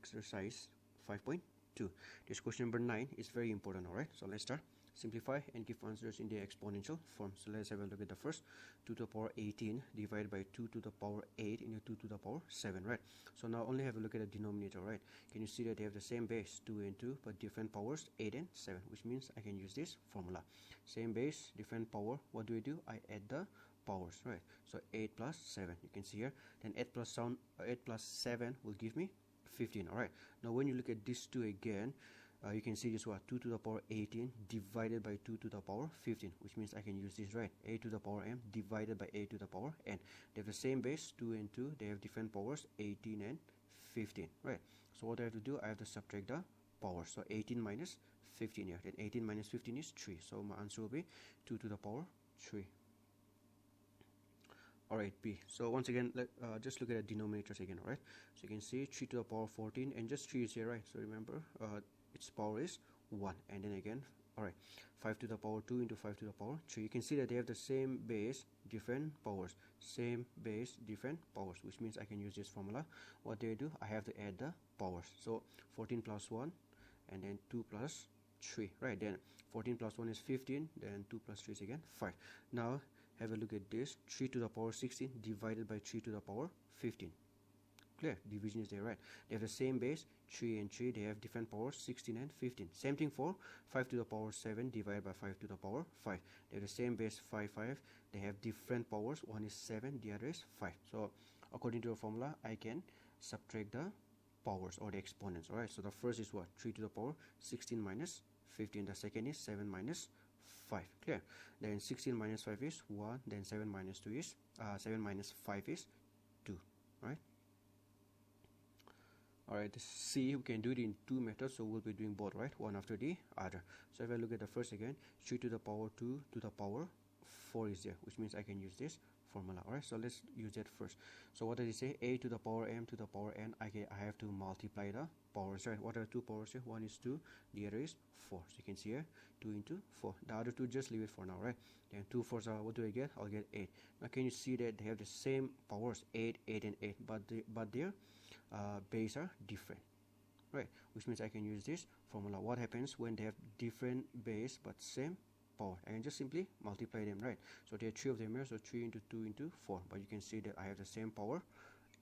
exercise 5.2. This question number 9 is very important. Alright, so let's start. Simplify and give answers in the exponential form. So let's have a look at the first. 2 to the power 18 divided by 2 to the power 8 into 2 to the power 7, right? So now only have a look at the denominator, right? Can you see that they have the same base, 2 and 2, but different powers, 8 and 7, which means I can use this formula. Same base, different power. What do? I add the powers, right? So 8 plus 7, you can see here. Then 8 plus 7 will give me 15. All right, now when you look at this 2 again, you can see this what 2 to the power 18 divided by 2 to the power 15, which means I can use this, right? A to the power m divided by a to the power n. They have the same base, 2 and 2. They have different powers, 18 and 15, right? So what I have to do, I have to subtract the powers. So 18 minus 15 here. Then 18 minus 15 is 3. So my answer will be 2 to the power 3. Alright, B. So once again, just look at the denominators again. Alright, so you can see 3 to the power 14 and just 3 is here, right? So remember, its power is 1. And then again, alright, 5 to the power 2 into 5 to the power 3. You can see that they have the same base, different powers. Same base, different powers, which means I can use this formula. What do? I have to add the powers. So 14 plus 1 and then 2 plus 3, right? Then 14 plus 1 is 15, then 2 plus 3 is again 5. Now have a look at this. 3 to the power 16 divided by 3 to the power 15. Clear? Division is there, right? They have the same base, 3 and 3. They have different powers, 16 and 15. Same thing for 5 to the power 7 divided by 5 to the power 5. They have the same base, 5, 5. They have different powers. One is 7, the other is 5. So according to the formula, I can subtract the powers or the exponents. Alright, so the first is what? 3 to the power 16 minus 15. The second is 7 minus 5. Clear? Then 16 minus 5 is 1. Then 7 minus 2 is 7 minus 5 is 2. Right? Alright, C, we can do it in two methods, so we'll be doing both, right? One after the other. So if I look at the first again, 3 to the power 2 to the power 4 is there, which means I can use this formula. Alright, so let's use that first. So what does it say? A to the power m to the power n. I have to multiply the powers, right? What are the two powers here? One is 2, the other is 4. So you can see here, 2 into 4. The other two, just leave it for now, right? Then 2 4s are, what do I get? I'll get 8. Now can you see that they have the same powers, 8, 8 and 8, but their base are different, right? Which means I can use this formula. What happens when they have different base but same power? I can just simply multiply them, right? So there are 3 of them here, so 3 into 2 into 4, but you can see that I have the same power,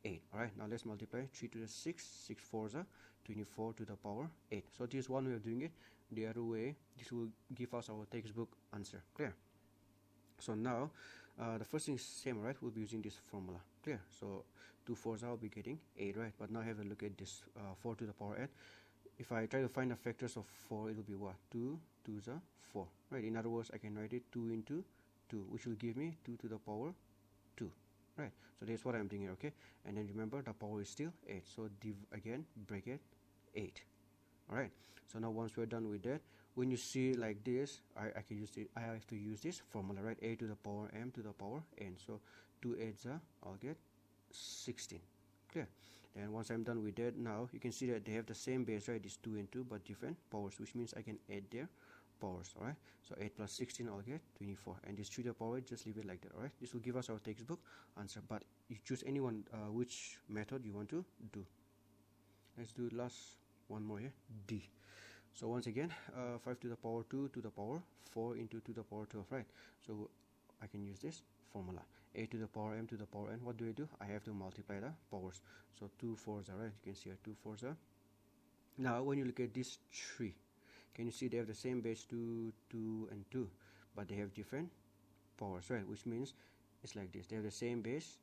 8. Alright, now let's multiply 3 to the 6, 6 4s are 24 to the power 8. So this is one way of doing it. The other way, this will give us our textbook answer. Clear? So now the first thing is same, right? We'll be using this formula. Clear? So 2 4s I'll be getting 8, right? But now have a look at this 4 to the power 8. If I try to find the factors of 4, it will be what? 2 2s are 4, right? In other words, I can write it 2 into 2, which will give me 2 to the power 2, right? So that's what I'm doing here, okay? And then remember, the power is still 8, so again bracket 8. Alright, so now once we're done with that, when you see like this, I can use it. I have to use this formula, right? A to the power m to the power n. So 2 8s are, I'll get 16. Clear? Then once I'm done with that, now you can see that they have the same base, right? It's 2 and 2 but different powers, which means I can add their powers. Alright, so 8 plus 16, I'll get 24. And this 3 to the power 8, just leave it like that. Alright, this will give us our textbook answer, but you choose anyone, which method you want to do. Let's do last one more here, D. So once again, 5 to the power 2 to the power 4 into 2 to the power 12, right? So I can use this formula. A to the power m to the power n. What do? I have to multiply the powers. So 2 4s are, right? You can see here 2 4s are. Now when you look at this 3, can you see they have the same base, 2 2 and 2, but they have different powers, right? Which means it's like this. They have the same base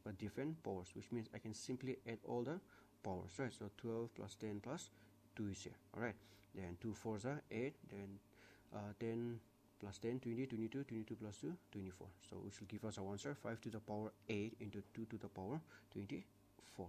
but different powers, which means I can simply add all the powers, right? So 12 plus 10 plus 2 is here. Alright, then 2 4s are 8, then 10 plus 10 20, 22, 22 plus 2 24. So which will give us our answer, 5 to the power 8 into 2 to the power 24.